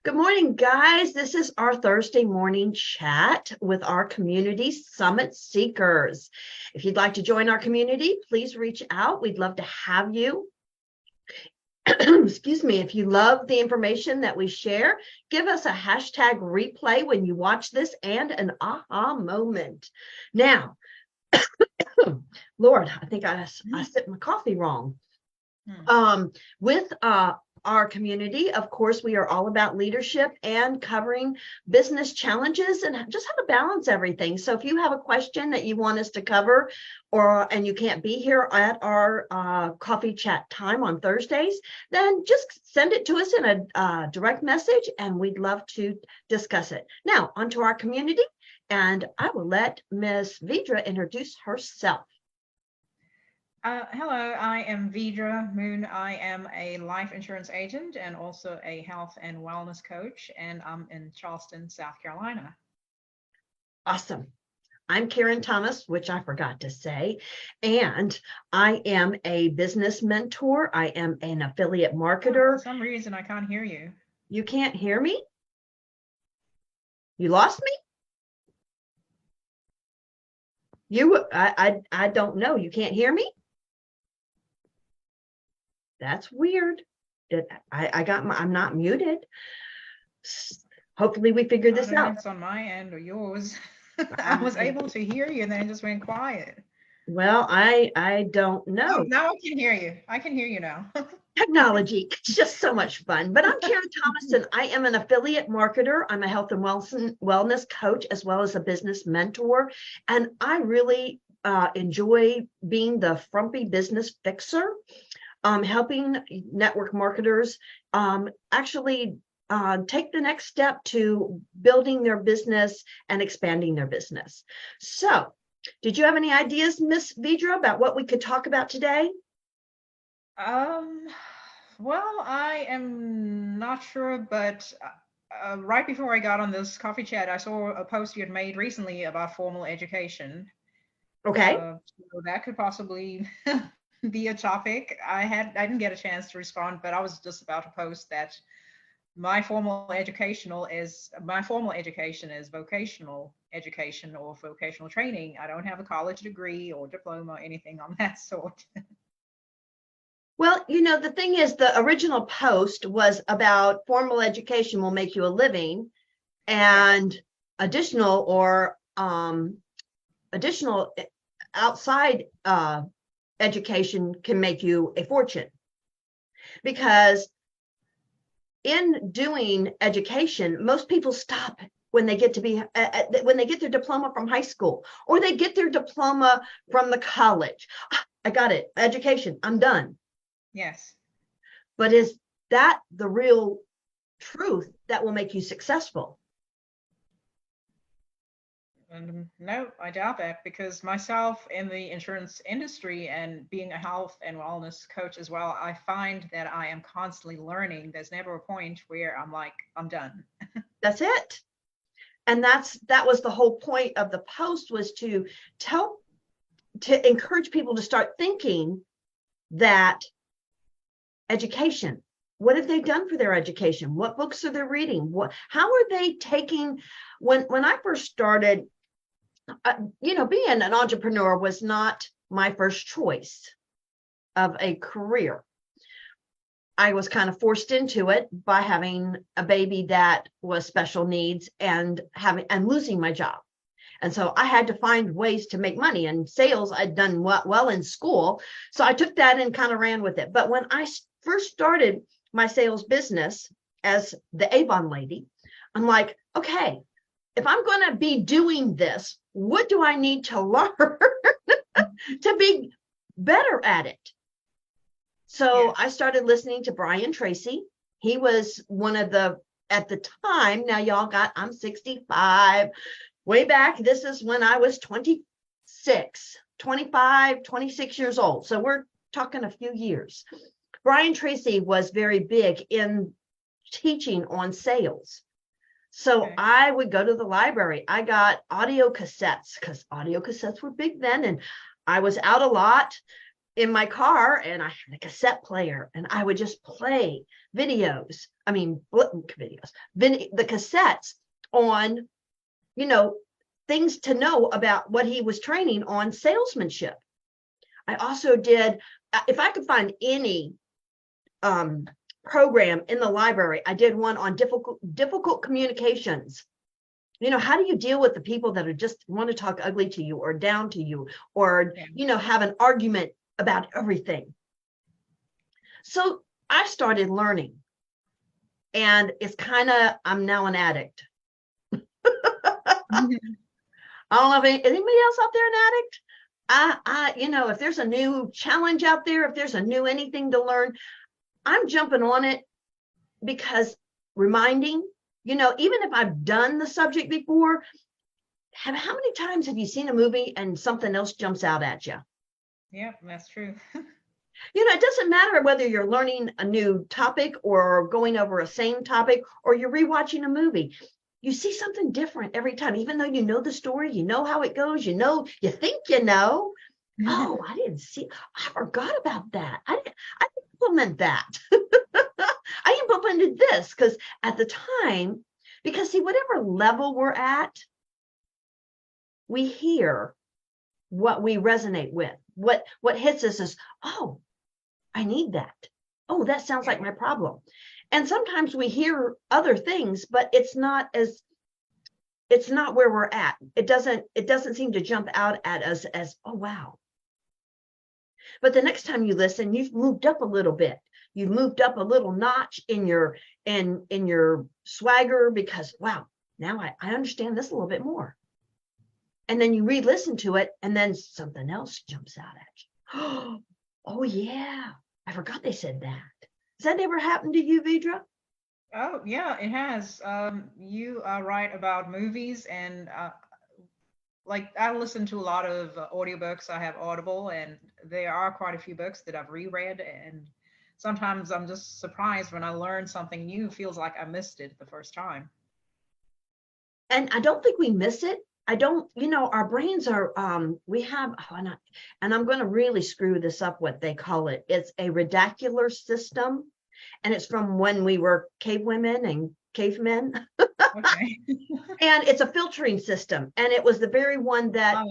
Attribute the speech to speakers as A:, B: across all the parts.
A: Good morning, guys. This is our Thursday morning chat with our community summit seekers. If you'd like to join our community, please reach out. We'd love to have you. Excuse me. If you love the information that we share, give us a hashtag replay when you watch this and an aha moment. Now, Lord, I think I sipped my coffee wrong. With our community, of course, we are all about leadership and covering business challenges and just how to balance everything. So if you have a question that you want us to cover and you can't be here at our coffee chat time on Thursdays, then just send it to us in a direct message and we'd love to discuss it. Now, onto our community, and I will let Ms. Vidra introduce herself.
B: Hello, I am Vidra Moon. I am a life insurance agent and also a health and wellness coach, and I'm in Charleston, South Carolina.
A: Awesome. I'm Karen Thomas, which I forgot to say, and I am a business mentor. I am an affiliate marketer.
B: For some reason, I can't hear you.
A: You can't hear me? You lost me? I don't know. You can't hear me? That's weird. I'm not muted. Hopefully we figured this out.
B: It's on my end or yours. I was able to hear you and then it just went quiet.
A: Well, I don't know.
B: Oh, now I can hear you. I can hear you now.
A: Technology, it's just so much fun. But I'm Karen Thomas, and I am an affiliate marketer. I'm a health and wellness coach, as well as a business mentor. And I really enjoy being the frumpy business fixer, helping network marketers actually take the next step to building their business and expanding their business. So, did you have any ideas, Miss Vidra, about what we could talk about today?
B: Well, I am not sure, but right before I got on this coffee chat, I saw a post you had made recently about formal education.
A: Okay.
B: So that could possibly be a topic. I didn't get a chance to respond, but I was just about to post that my formal education is vocational education or vocational training. I don't have a college degree or diploma or anything on that sort.
A: Well, the thing is, the original post was about formal education will make you a living, and additional outside education can make you a fortune. Because in doing education, most people stop when they get their diploma from high school, or they get their diploma from the college. I got it, education, I'm done.
B: Yes.
A: But is that the real truth that will make you successful?
B: No, I doubt that, because myself in the insurance industry and being a health and wellness coach as well, I find that I am constantly learning. There's never a point where I'm like, I'm done.
A: That's it. And that was the whole point of the post, was to encourage people to start thinking that education, what have they done for their education? What books are they reading? How are they taking? When I first started, being an entrepreneur was not my first choice of a career. I was kind of forced into it by having a baby that was special needs and losing my job. And so I had to find ways to make money, and sales I'd done well in school. So I took that and kind of ran with it. But when I first started my sales business as the Avon lady, I'm like, okay, if I'm going to be doing this, what do I need to learn to be better at it? So I started listening to Brian Tracy. He was one of at the time, now I'm 65. Way back, this is when I was 26 years old. So we're talking a few years. Brian Tracy was very big in teaching on sales. So I would go to the library. I got audio cassettes, because audio cassettes were big then. And I was out a lot in my car, and I had a cassette player, and I would just play videos videos, the cassettes on, things to know about what he was training on salesmanship. I also did, if I could find any program in the library, I did one on difficult communications. How do you deal with the people that are just want to talk ugly to you or down to you, or, have an argument about everything? So I started learning, and it's I'm now an addict. I don't know if anybody else out there an addict. If there's a new challenge out there, if there's a new anything to learn, I'm jumping on it, because reminding, even if I've done the subject before, how many times have you seen a movie and something else jumps out at you?
B: Yeah, that's true.
A: It doesn't matter whether you're learning a new topic or going over a same topic or you're rewatching a movie. You see something different every time, even though you know the story, you know how it goes, you think oh, I didn't see, I forgot about that. I didn't implement that. I implemented this because at the time, see, whatever level we're at, we hear what we resonate with. What hits us is, oh, I need that. Oh, that sounds like my problem. And sometimes we hear other things, but it's not where we're at. It doesn't seem to jump out at us as, oh, wow. But the next time you listen, you've moved up a little bit. You've moved up a little notch in your swagger, because, wow, now I understand this a little bit more. And then you re-listen to it, and then something else jumps out at you. Oh, yeah, I forgot they said that. Has that ever happened to you, Vidra?
B: Oh, yeah, it has. You are right about movies, and like I listen to a lot of audiobooks. I have Audible, and there are quite a few books that I've reread, and sometimes I'm just surprised when I learn something new. It feels like I missed it the first time.
A: And I don't think we miss it. I don't, our brains are, we have, and I'm going to really screw this up, what they call it. It's a radicular system. And it's from when we were cave women and cavemen.
B: Okay.
A: And it's a filtering system. And it was the very one that,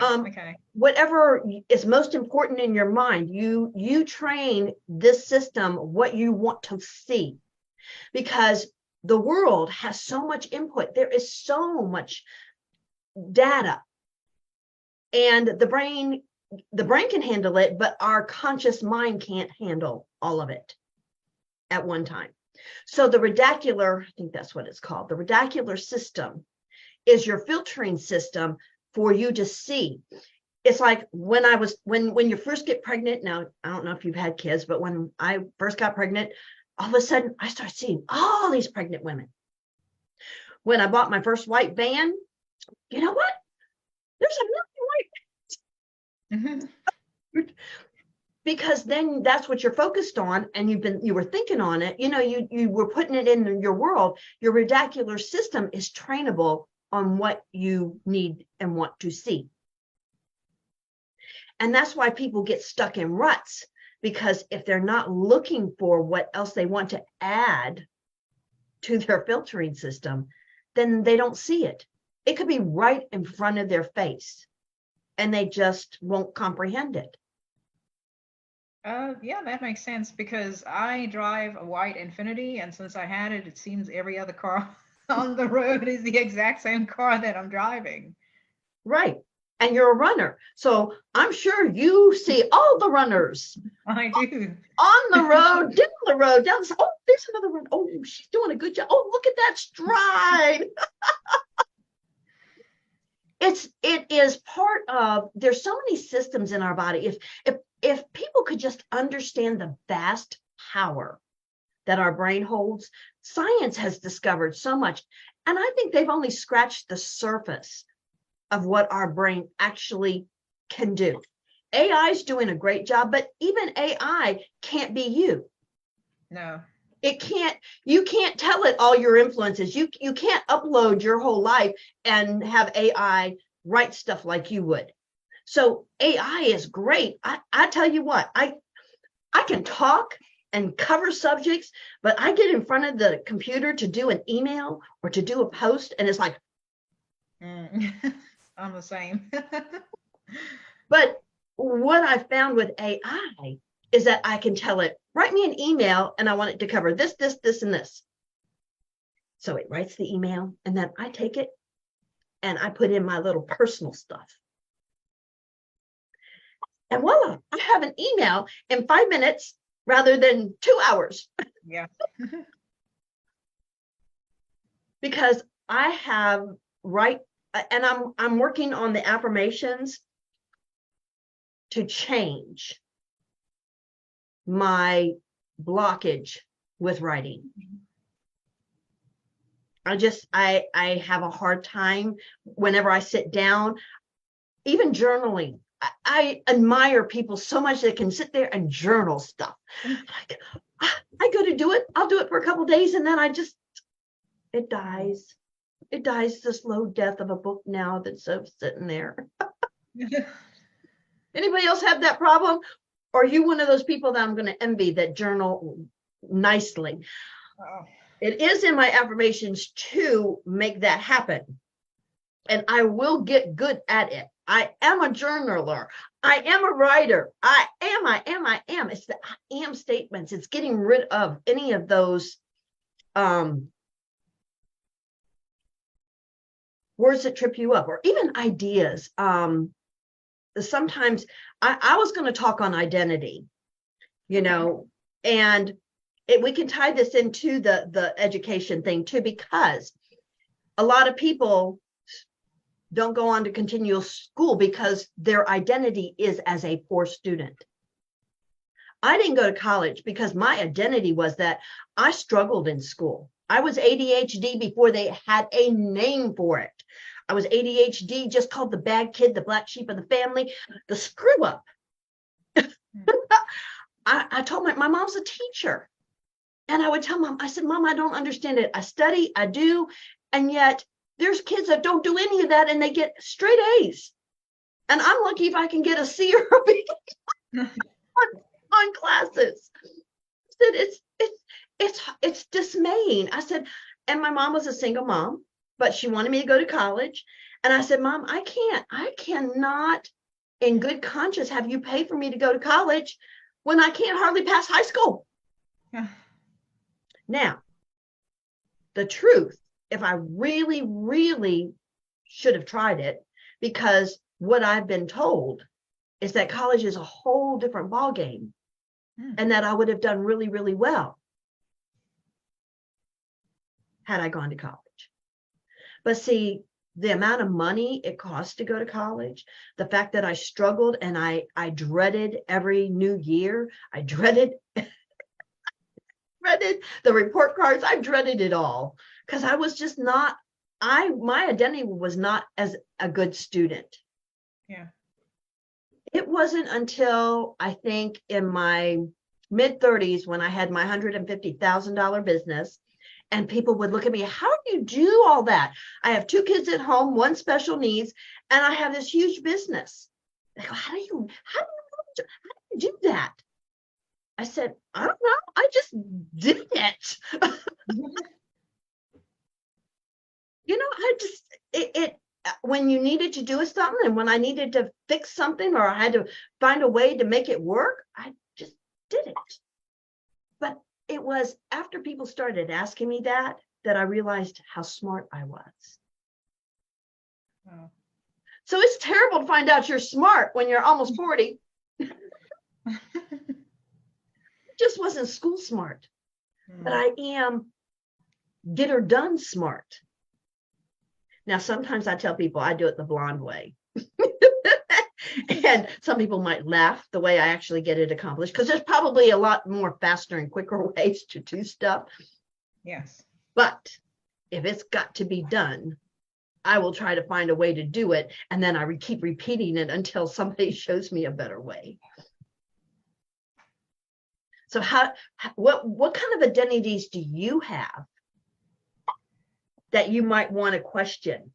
B: okay.
A: Whatever is most important in your mind, you train this system what you want to see, because the world has so much input. There is so much data, and the brain can handle it, but our conscious mind can't handle all of it at one time. So the radicular, I think that's what it's called, the radicular system is your filtering system for you to see. It's like when you first get pregnant. Now, I don't know if you've had kids, but when I first got pregnant, all of a sudden I started seeing all these pregnant women. When I bought my first white van, you know what? There's a million white vans. Because then that's what you're focused on, and you were thinking on it, you were putting it in your world. Your radicular system is trainable on what you need and want to see. And that's why people get stuck in ruts, because if they're not looking for what else they want to add to their filtering system, then they don't see it. It could be right in front of their face, and they just won't comprehend it.
B: Yeah, that makes sense, because I drive a white Infiniti, and since I had it, it seems every other car on the road is the exact same car that I'm driving.
A: Right. And you're a runner. So I'm sure you see all the runners.
B: I do.
A: On the road, down the road, oh, there's another one. Oh, she's doing a good job. Oh, look at that stride. It is part of, there's so many systems in our body. If people could just understand the vast power that our brain holds, science has discovered so much. And I think they've only scratched the surface of what our brain actually can do. AI is doing a great job, but even AI can't be you.
B: No.
A: It can't, you can't tell it all your influences. You can't upload your whole life and have AI write stuff like you would. So AI is great. I tell you what, I can talk and cover subjects, but I get in front of the computer to do an email or to do a post, and it's like,
B: I'm the same.
A: but what I found with AI is that I can tell it, write me an email, and I want it to cover this, this, this, and this. So it writes the email, and then I take it and I put in my little personal stuff. And voila, I have an email in 5 minutes rather than 2 hours.
B: Yeah.
A: Because I have and I'm working on the affirmations to change my blockage with writing. I have a hard time whenever I sit down, even journaling. I admire people so much that can sit there and journal stuff. Like, I go to do it, I'll do it for a couple of days, and then it dies. It dies the slow death of a book now that's sitting there. Anybody else have that problem? Or are you one of those people that I'm going to envy that journal nicely?
B: Oh.
A: It is in my affirmations to make that happen. And I will get good at it. I am a journaler. I am a writer. I am. It's the I am statements. It's getting rid of any of those words that trip you up, or even ideas. Sometimes I was going to talk on identity, and we can tie this into the education thing too, because a lot of people don't go on to continual school because their identity is as a poor student. I didn't go to college because my identity was that I struggled in school. I was ADHD before they had a name for it. I was ADHD, just called the bad kid, the black sheep of the family, the screw up. I told my mom's a teacher. And I would tell mom, I said, Mom, I don't understand it. I study, I do. And yet there's kids that don't do any of that and they get straight A's. And I'm lucky if I can get a C or a B on classes. I said, it's dismaying. I said, and my mom was a single mom, but she wanted me to go to college. And I said, Mom, I cannot in good conscience have you pay for me to go to college when I can't hardly pass high school.
B: Yeah.
A: Now, the truth, if I really, really should have tried it, because what I've been told is that college is a whole different ballgame, and that I would have done really, really well had I gone to college. But see, the amount of money it costs to go to college, the fact that I struggled and I dreaded every new year, I dreaded the report cards, I dreaded it all, because I was just not, my identity was not as a good student.
B: Yeah.
A: It wasn't until I think in my mid 30s when I had my $150,000 business, and people would look at me, how do you do all that? I have 2 kids at home, 1 special needs, and I have this huge business. They go, how do you do that? I said, I don't know. I just did it. When you needed to do something, and when I needed to fix something, or I had to find a way to make it work, I just did it. But it was after people started asking me that I realized how smart I was.
B: Oh.
A: So it's terrible to find out you're smart when you're almost 40. Just wasn't school smart, but I am get her done smart. Now, sometimes I tell people I do it the blonde way. And some people might laugh the way I actually get it accomplished, because there's probably a lot more faster and quicker ways to do stuff.
B: Yes.
A: But if it's got to be done, I will try to find a way to do it. And then I keep repeating it until somebody shows me a better way. So what kind of identities do you have that you might want to question?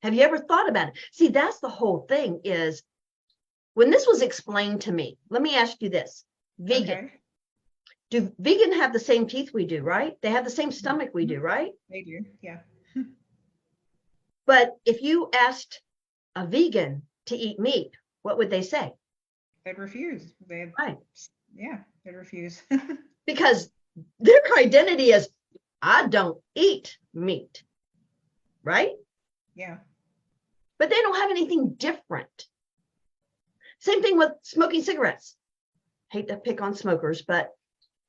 A: Have you ever thought about it? See, that's the whole thing, is when this was explained to me, let me ask you this. Vegan.
B: Okay.
A: Do vegan have the same teeth we do, right? They have the same stomach we do, right?
B: They do, yeah.
A: But if you asked a vegan to eat meat, what would they say?
B: They'd refuse.
A: Right.
B: They'd refuse.
A: Because their identity is, I don't eat meat, right?
B: Yeah.
A: But they don't have anything different. Same thing with smoking cigarettes. Hate to pick on smokers, but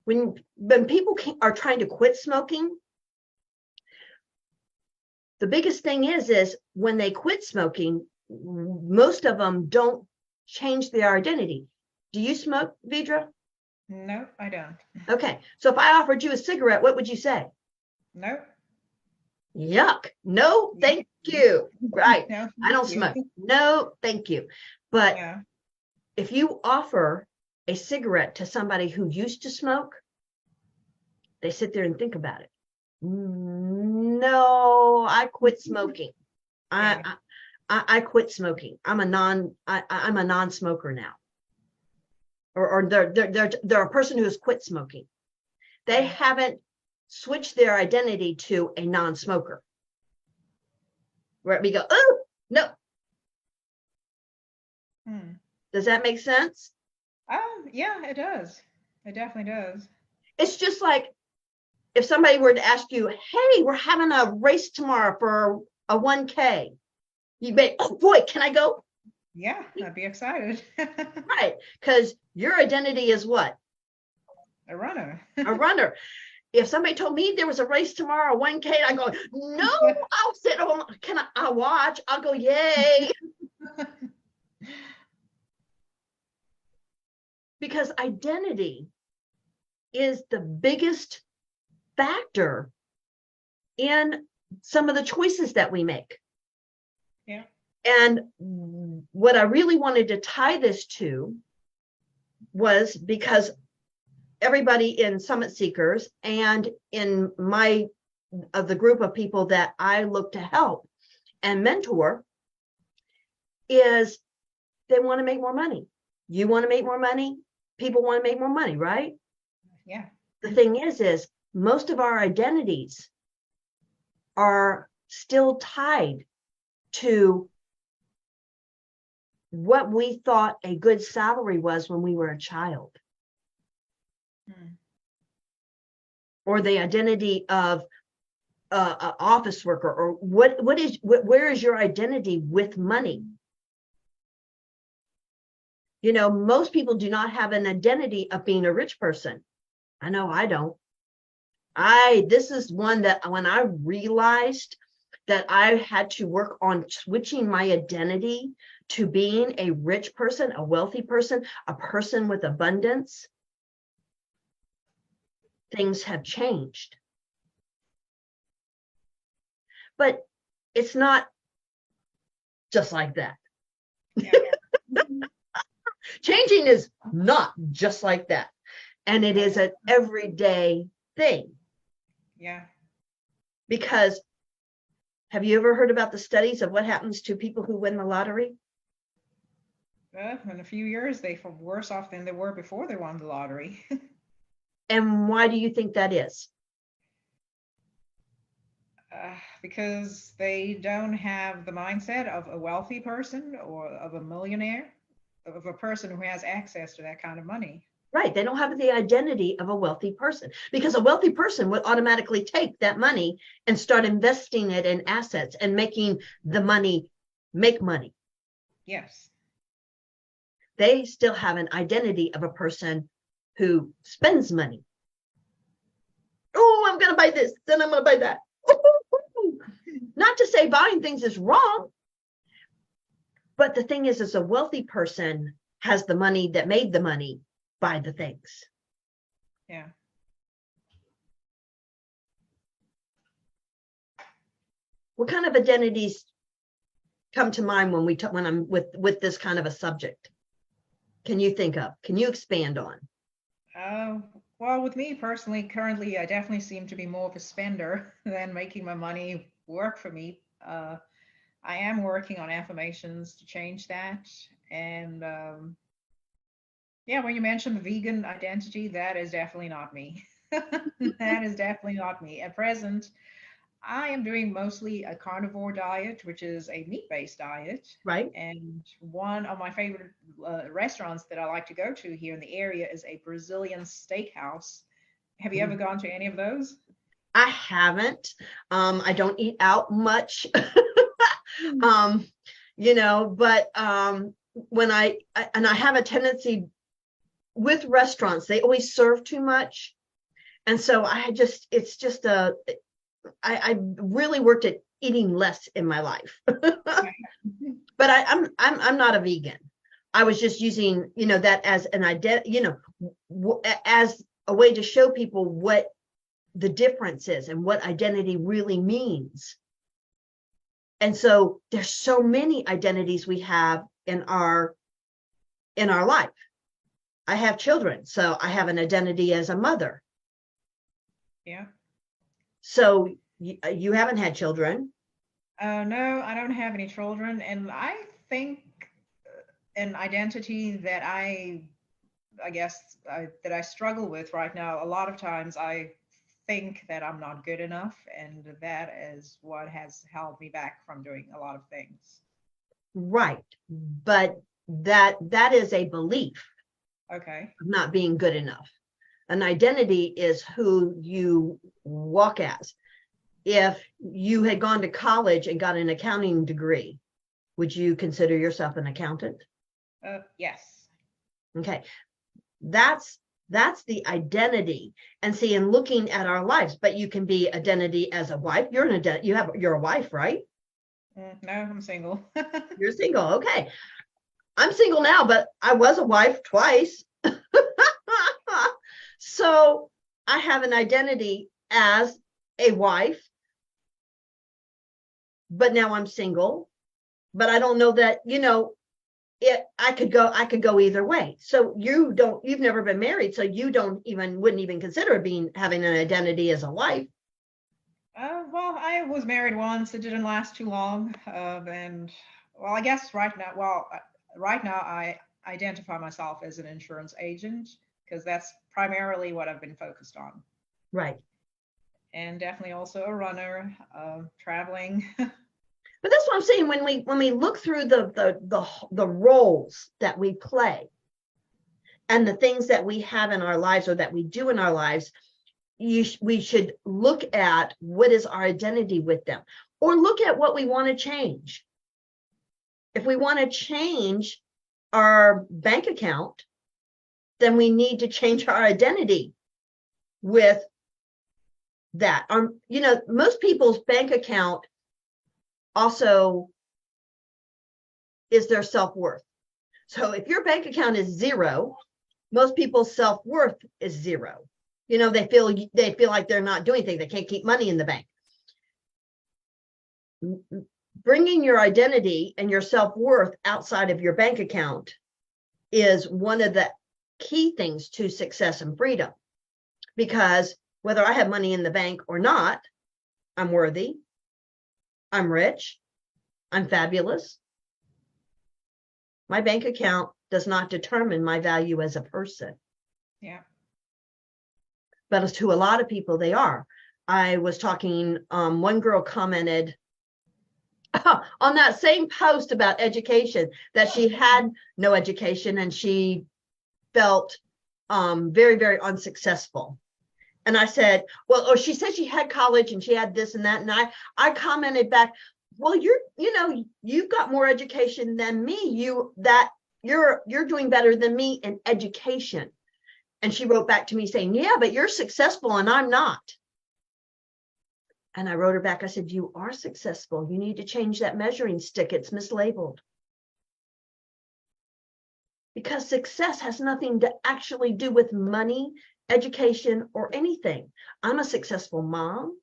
A: when people are trying to quit smoking, the biggest thing is when they quit smoking, most of them don't change their identity. Do you smoke, Vidra?
B: No, I don't.
A: Okay, so if I offered you a cigarette, what would you say?
B: No.
A: Yuck. No, thank you. Right.
B: No,
A: I don't
B: thank you.
A: smoke. No, thank you. But
B: Yeah.
A: if you offer a cigarette to somebody who used to smoke, they sit there and think about it. No, I quit smoking.
B: Yeah.
A: I quit smoking. I'm a non-smoker now. Or they're a person who has quit smoking. They haven't switched their identity to a non-smoker. Where we go, oh, no. Does that make sense?
B: Yeah, it does. It definitely does.
A: It's just like if somebody were to ask you, hey, we're having a race tomorrow for a 1K. You may, oh boy, can I go?
B: Yeah, I'd be excited.
A: Right, because your identity is what?
B: A runner.
A: A runner. If somebody told me there was a race tomorrow, 1K, I go, no, I'll sit home. I'll watch. I'll go, yay. Because identity is the biggest factor in some of the choices that we make.
B: Yeah.
A: And what I really wanted to tie this to was because everybody in Summit Seekers and in the group of people that I look to help and mentor is they want to make more money. You want to make more money. People want to make more money, right?
B: Yeah.
A: The thing is most of our identities are still tied to what we thought a good salary was when we were a child. Or the identity of an office worker, or where is your identity with money? You know, most people do not have an identity of being a rich person. I know I don't. This is one that when I realized that I had to work on switching my identity to being a rich person, a wealthy person, a person with abundance, things have changed. But it's not just like that.
B: Yeah.
A: Changing is not just like that. And it is an everyday thing.
B: Yeah.
A: Because have you ever heard about the studies of what happens to people who win the lottery?
B: In a few years, they are worse off than they were before they won the lottery.
A: And why do you think that is?
B: Because they don't have the mindset of a wealthy person or of a millionaire, of a person who has access to that kind of money.
A: Right. They don't have the identity of a wealthy person, because a wealthy person would automatically take that money and start investing it in assets and making the money make money.
B: Yes.
A: They still have an identity of a person who spends money. Oh, I'm going to buy this, then I'm going to buy that. Not to say buying things is wrong, but the thing is a wealthy person has the money that made the money buy the things.
B: Yeah.
A: What kind of identities come to mind when I'm with this kind of a subject? Can you think of? Can you expand on?
B: Well, with me personally, currently, I definitely seem to be more of a spender than making my money work for me. I am working on affirmations to change that, and Yeah, when you mentioned the vegan identity, that is definitely not me. That is definitely not me. At present, I am doing mostly a carnivore diet, which is a meat-based diet.
A: right?
B: And one of my favorite restaurants that I like to go to here in the area is a Brazilian steakhouse. Have you ever gone to any of those?
A: I haven't. I don't eat out much. um, but when and I have a tendency with restaurants, they always serve too much. And so it's just I really worked at eating less in my life. But I'm not a vegan. I was just using, that as an identity, as a way to show people what the difference is and what identity really means. And so there's so many identities we have in our life. I have children, so I have an identity as a mother.
B: Yeah.
A: So you haven't had children.
B: No, I don't have any children, and I think an identity that I guess that I struggle with right now. A lot of times I think that I'm not good enough, and that is what has held me back from doing a lot of things.
A: Right. But that is a belief
B: Okay.
A: of not being good enough. An identity is who you walk as. If you had gone to college and got an accounting degree, would you consider yourself an accountant?
B: Yes.
A: Okay. That's the identity. And see, in looking at our lives, but you can be identity as a wife. You're a wife, right?
B: No, I'm single.
A: You're single. Okay. I'm single now, but I was a wife twice. So I have an identity as a wife, but now I'm single. But I don't know that, I could go either way. So you've never been married, so you wouldn't even consider having an identity as a wife.
B: Well, I was married once. It didn't last too long, and well, I guess right now I identify myself as an insurance agent because that's primarily what I've been focused on,
A: Right.
B: and definitely also a runner, traveling.
A: But that's what I'm saying. When we look through the roles that we play and the things that we have in our lives or that we do in our lives, we should look at what is our identity with them, or look at what we want to change. If we want to change our bank account, then we need to change our identity with that. Most people's bank account also is their self-worth. So if your bank account is zero, most people's self-worth is zero. They feel like they're not doing anything. They can't keep money in the bank. Bringing your identity and your self-worth outside of your bank account is one of the key things to success and freedom. Because whether I have money in the bank or not, I'm worthy, I'm rich, I'm fabulous. My bank account does not determine my value as a person.
B: Yeah.
A: But to a lot of people, they are. I was talking, one girl commented on that same post about education that she had no education and she felt very, very unsuccessful. And I said, well, or she said she had college and she had this and that. And I commented back, well, you've got more education than me. You're doing better than me in education. And she wrote back to me saying, yeah, but you're successful and I'm not. And I wrote her back, I said, you are successful. You need to change that measuring stick. It's mislabeled. Because success has nothing to actually do with money, education, or anything. I'm a successful mom.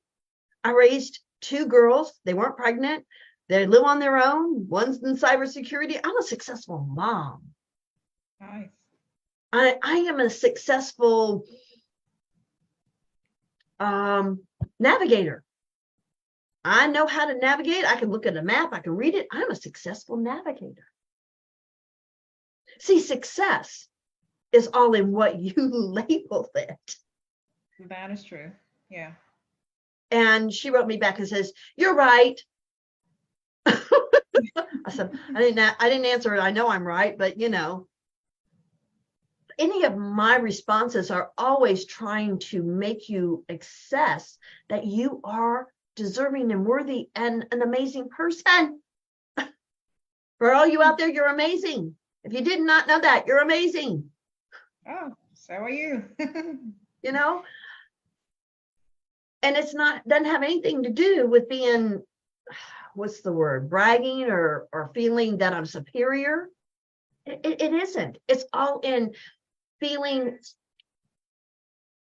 A: I raised two girls. They weren't pregnant. They live on their own. One's in cybersecurity. I'm a successful mom.
B: Nice.
A: I am a successful navigator. I know how to navigate. I can look at a map. I can read it. I'm a successful navigator. See, success is all in what you label it.
B: That is true. Yeah.
A: And she wrote me back and says, "You're right." I said, I didn't answer it. I know I'm right, but any of my responses are always trying to make you access that you are deserving and worthy and an amazing person. For all you out there, you're amazing. If you did not know that, you're amazing.
B: Oh, so are you.
A: You know, and it's not, doesn't have anything to do with being, what's the word, bragging or feeling that I'm superior. It isn't. It's all in feeling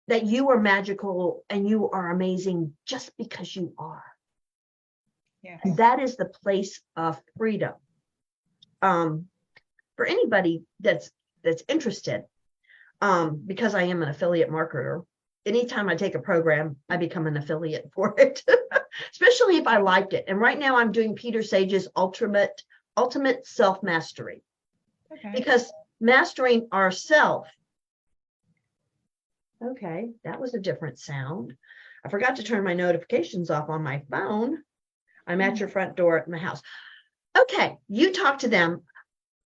A: that you are magical and you are amazing just because you are.
B: Yes.
A: And that is the place of freedom. For anybody that's interested, because I am an affiliate marketer, anytime I take a program, I become an affiliate for it, especially if I liked it. And right now I'm doing Peter Sage's ultimate self-mastery,
B: Okay.
A: because mastering ourself. Okay, that was a different sound. I forgot to turn my notifications off on my phone. I'm at your front door at my house. Okay, you talk to them.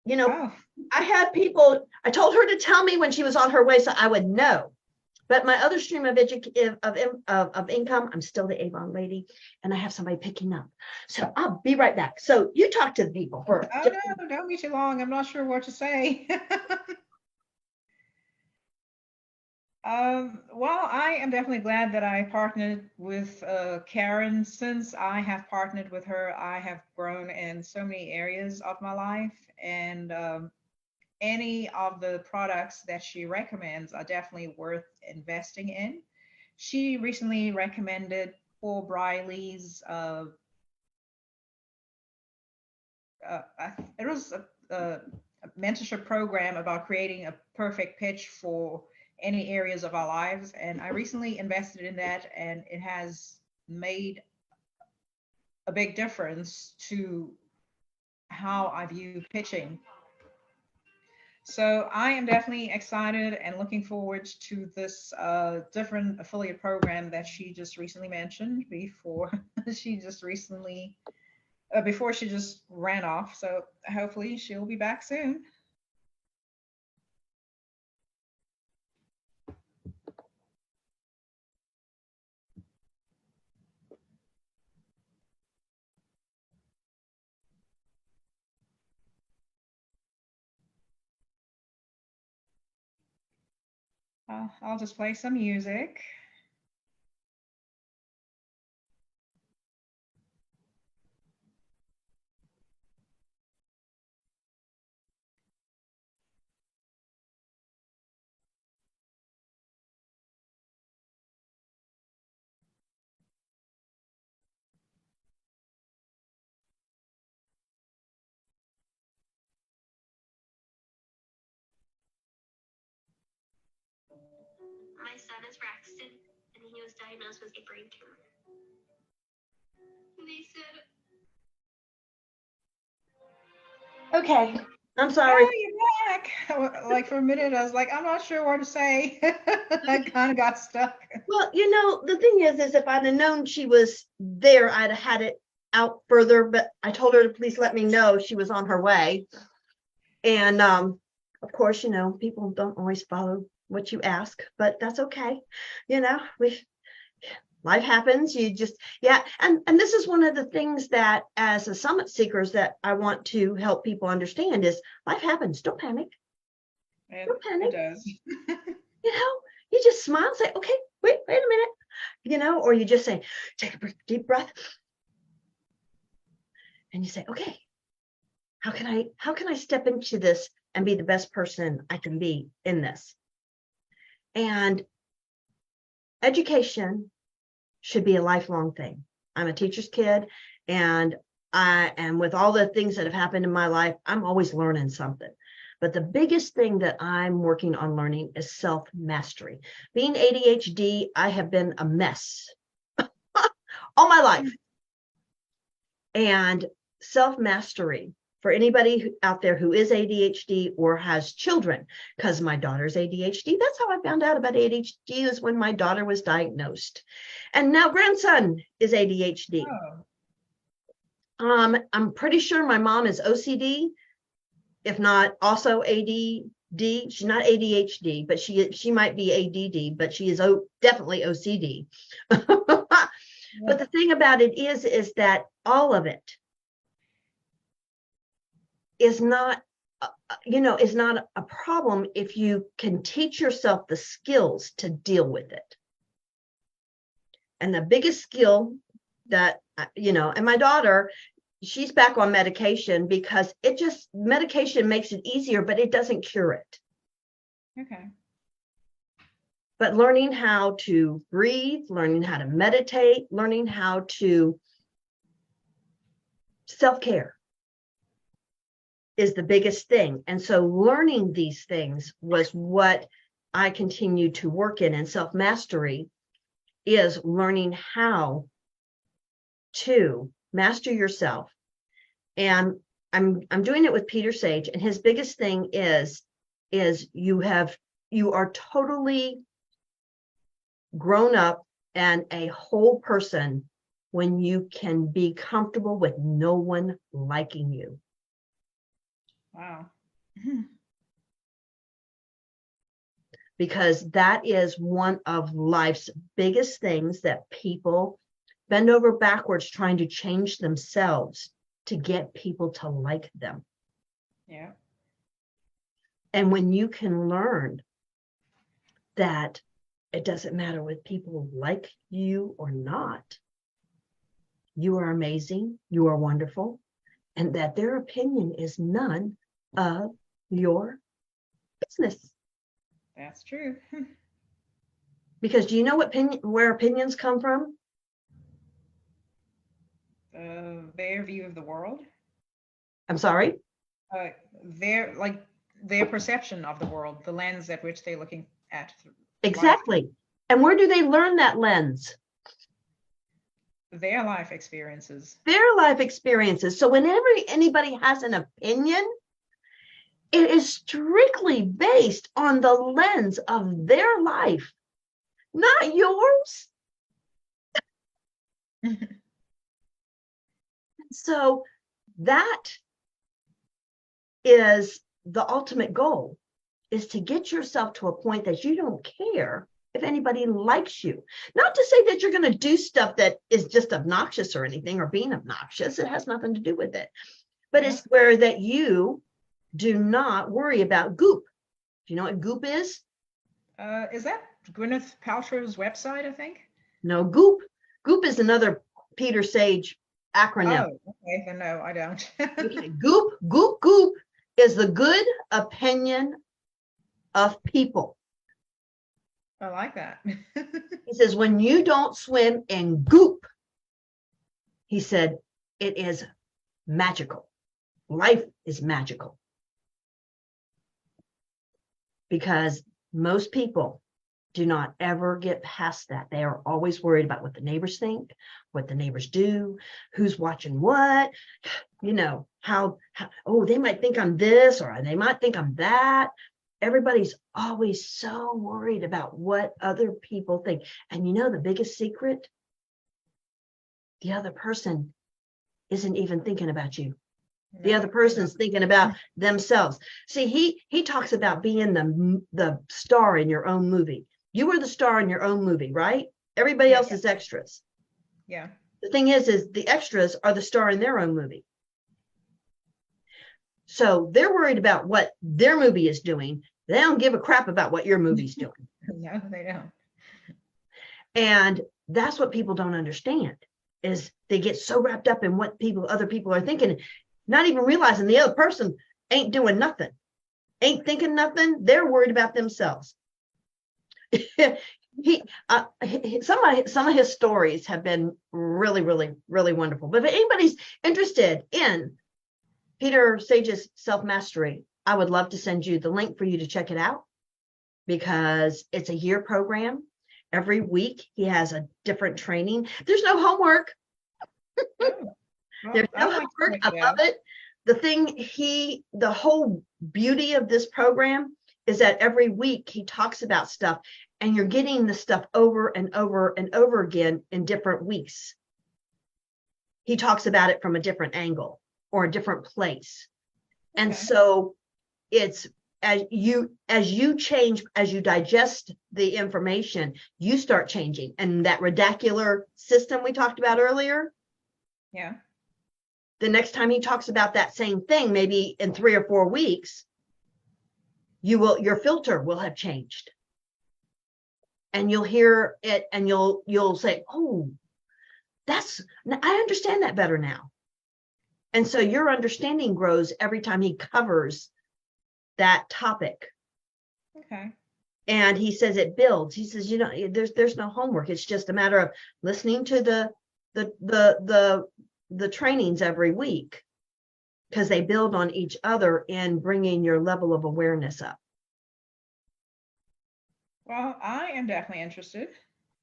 B: Oh.
A: I had people, I told her to tell me when she was on her way so I would know. But my other stream of income, I'm still the Avon lady, and I have somebody picking up. So I'll be right back. So you talk to the people first.
B: Oh no, don't be too long. I'm not sure what to say. Well, I am definitely glad that I partnered with Karen. Since I have partnered with her, I have grown in so many areas of my life, and any of the products that she recommends are definitely worth investing in. She recently recommended Paul Briley's, it was a mentorship program about creating a perfect pitch for any areas of our lives. And I recently invested in that, and it has made a big difference to how I view pitching. So I am definitely excited and looking forward to this different affiliate program that she just recently mentioned before she just recently, before she just ran off. So hopefully she'll be back soon. I'll just play some music.
C: My son is Braxton, and he was diagnosed with a brain tumor. And they said,
A: Okay, I'm sorry.
B: Oh, you're back. Like for a minute, I was like, I'm not sure what to say. I kind of got stuck.
A: Well, the thing is if I'd have known she was there, I'd have had it out further, but I told her to please let me know she was on her way. And of course, people don't always follow what you ask, but that's okay. Life happens. You just, yeah. And this is one of the things that as a summit seekers that I want to help people understand is life happens. Don't panic. Don't
B: It
A: panic.
B: does.
A: You just smile and say, okay, wait a minute, or you just say, take a deep breath. And you say, okay, how can I step into this and be the best person I can be in this? And education should be a lifelong thing. I'm a teacher's kid, and with all the things that have happened in my life, I'm always learning something. But the biggest thing that I'm working on learning is self-mastery. Being ADHD, I have been a mess all my life. And self-mastery for anybody out there who is ADHD or has children, because my daughter's ADHD. That's how I found out about ADHD, is when my daughter was diagnosed. And now grandson is ADHD.
B: Oh,
A: I'm pretty sure my mom is OCD, if not also ADD. She's not ADHD, but she might be ADD, but she is definitely OCD. But the thing about it is that all of it is not, is not a problem if you can teach yourself the skills to deal with it. And the biggest skill that, and my daughter, she's back on medication because medication makes it easier, but it doesn't cure it.
B: okay.
A: But learning how to breathe, learning how to meditate, learning how to self-care is the biggest thing. And so learning these things was what I continued to work in. And self-mastery is learning how to master yourself. And I'm doing it with Peter Sage, and his biggest thing is you are totally grown up and a whole person when you can be comfortable with no one liking you.
B: Wow.
A: Because that is one of life's biggest things that people bend over backwards trying to change themselves to get people to like them.
B: Yeah.
A: And when you can learn that it doesn't matter whether people like you or not, you are amazing, you are wonderful, and that their opinion is none of your business.
B: That's true.
A: Because do you know where opinions come from?
B: Their view of the world.
A: I'm sorry?
B: Their perception of the world, the lens at which they're looking at
A: Exactly.
B: life.
A: And where do they learn that lens?
B: Their life experiences.
A: Their life experiences. So whenever anybody has an opinion, it is strictly based on the lens of their life, not yours. So that is the ultimate goal, is to get yourself to a point that you don't care if anybody likes you. Not to say that you're going to do stuff that is just obnoxious or anything, or being obnoxious. It has nothing to do with it. But
B: Yeah.
A: it's where that you do not worry about goop. Do you know what goop is?
B: Is that Gwyneth Paltrow's website, I think?
A: No, goop. Goop is another Peter Sage acronym.
B: Oh, okay. Then no, I don't.
A: Okay, goop is the good opinion of people.
B: I like that.
A: He says, when you don't swim in goop, he said, it is magical. Life is magical. Because most people do not ever get past that. They are always worried about what the neighbors think, what the neighbors do, who's watching what, how they might think I'm this, or they might think I'm that. Everybody's always so worried about what other people think. And the biggest secret? The other person isn't even thinking about you. The other person's thinking about themselves. See, he talks about being the star in your own movie. You are the star in your own movie, right? Everybody else is extras.
B: Yeah.
A: The thing is the extras are the star in their own movie. So they're worried about what their movie is doing. They don't give a crap about what your movie's doing.
B: No, they don't.
A: And that's what people don't understand, is they get so wrapped up in what other people are thinking, not even realizing the other person ain't doing nothing, ain't thinking nothing. They're worried about themselves. Some of his stories have been really, really, really wonderful. But if anybody's interested in Peter Sage's self-mastery, I would love to send you the link for you to check it out, because it's a year program. Every week he has a different training. There's no homework.
B: Oh, well,
A: There's no
B: I'd like to
A: homework.
B: check
A: I
B: it
A: love
B: out.
A: it. the whole beauty of this program is that every week he talks about stuff, and you're getting the stuff over and over and over again in different weeks. He talks about it from a different angle or a different place. And
B: Okay.
A: so it's as you change, as you digest the information, you start changing. And that radicular system we talked about earlier,
B: Yeah.
A: the next time he talks about that same thing, maybe in 3 or 4 weeks, your filter will have changed. And you'll hear it and you'll say, oh, I understand that better now. And so your understanding grows every time he covers that topic.
B: Okay.
A: And he says it builds. He says, there's no homework. It's just a matter of listening to the trainings every week, because they build on each other and bringing your level of awareness up.
B: Well, I am definitely interested.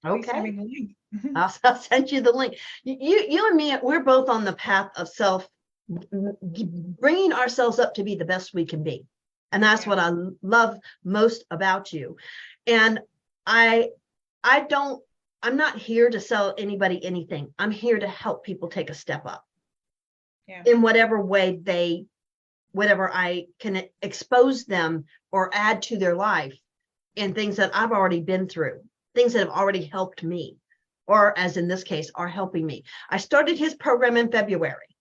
B: Please send me
A: Okay.
B: the link.
A: I'll send you the link. You and me, we're both on the path of bringing ourselves up to be the best we can be. And that's what I love most about you. And I'm not here to sell anybody anything. I'm here to help people take a step up in whatever way whatever I can expose them or add to their life in things that I've already been through, things that have already helped me, or as in this case, are helping me. I started his program in February.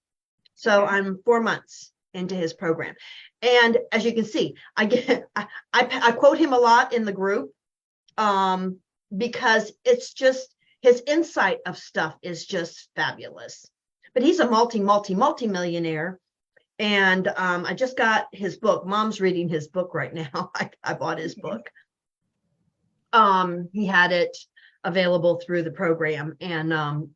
A: So I'm 4 months into his program. And as you can see, I quote him a lot in the group, because it's just his insight of stuff is just fabulous. But he's a multi-millionaire. And I just got his book. Mom's reading his book right now. I bought his book. He had it available through the program. And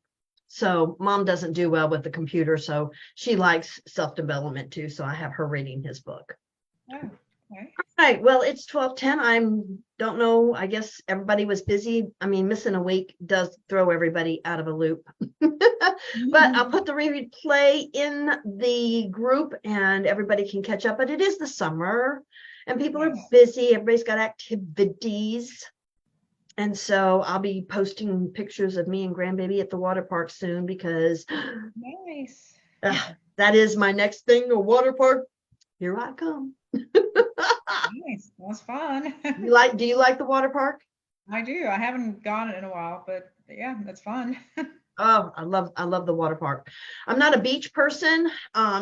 A: so Mom doesn't do well with the computer, so she likes self-development too. So I have her reading his book.
B: Oh, okay.
A: All right. Well, it's 12:10. I don't know. I guess everybody was busy. I mean, missing a week does throw everybody out of a loop. But I'll put the replay in the group and everybody can catch up. But it is the summer and people are busy. Everybody's got activities. And so I'll be posting pictures of me and grandbaby at the water park soon, because
B: Nice.
A: that is my next thing, a water park. Here I come.
B: Nice. That's fun.
A: Do you like the water park?
B: I do. I haven't gone in a while, but yeah, that's fun.
A: Oh, I love the water park. I'm not a beach person,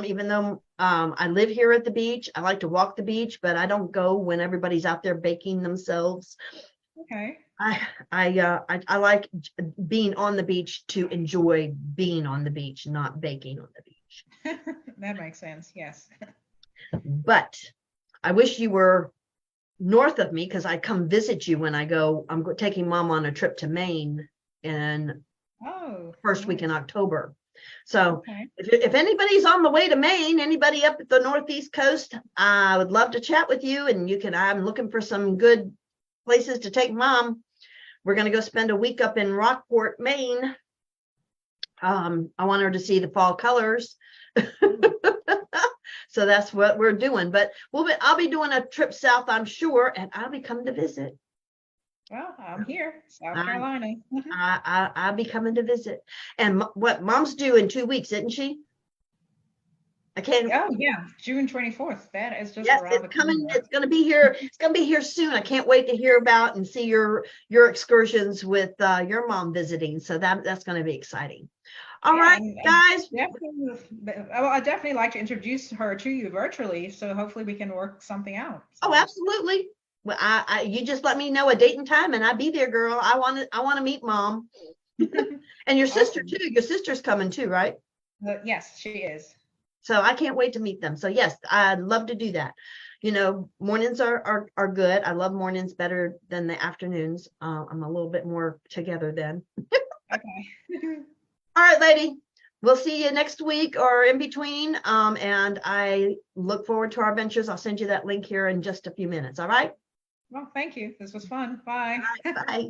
A: even though I live here at the beach. I like to walk the beach, but I don't go when everybody's out there baking themselves.
B: Okay.
A: I like being on the beach to enjoy being on the beach, not baking on the beach.
B: That makes sense. Yes.
A: But I wish you were north of me, because I come visit you when I go. I'm taking Mom on a trip to Maine in first week in October. So if anybody's on the way to Maine, anybody up at the Northeast coast, I would love to chat with you. And I'm looking for some good places to take Mom. We're going to go spend a week up in Rockport, Maine. I want her to see the fall colors. So that's what we're doing. But I'll be doing a trip south, I'm sure, and I'll be coming to visit.
B: Well, I'm here, South Carolina.
A: I'll be coming to visit. And what Mom's due in 2 weeks, isn't she? I can't.
B: Oh yeah, June 24th. That is just
A: Yes,
B: around
A: it's
B: the
A: coming.
B: corner.
A: It's going to be here. It's going to be here soon. I can't wait to hear about and see your excursions with your mom visiting. So that's going to be exciting. All right, guys.
B: I definitely like to introduce her to you virtually, so hopefully we can work something out. So.
A: Oh, absolutely. Well, you just let me know a date and time, and I'll be there, girl. I want to meet Mom. And your sister too. Your sister's coming too, right?
B: Yes, she is.
A: So I can't wait to meet them. So yes, I'd love to do that. Mornings are good. I love mornings better than the afternoons. I'm a little bit more together then.
B: Okay.
A: All right, lady. We'll see you next week or in between. And I look forward to our ventures. I'll send you that link here in just a few minutes. All right.
B: Well, thank you. This was fun. Bye.
A: All right, bye.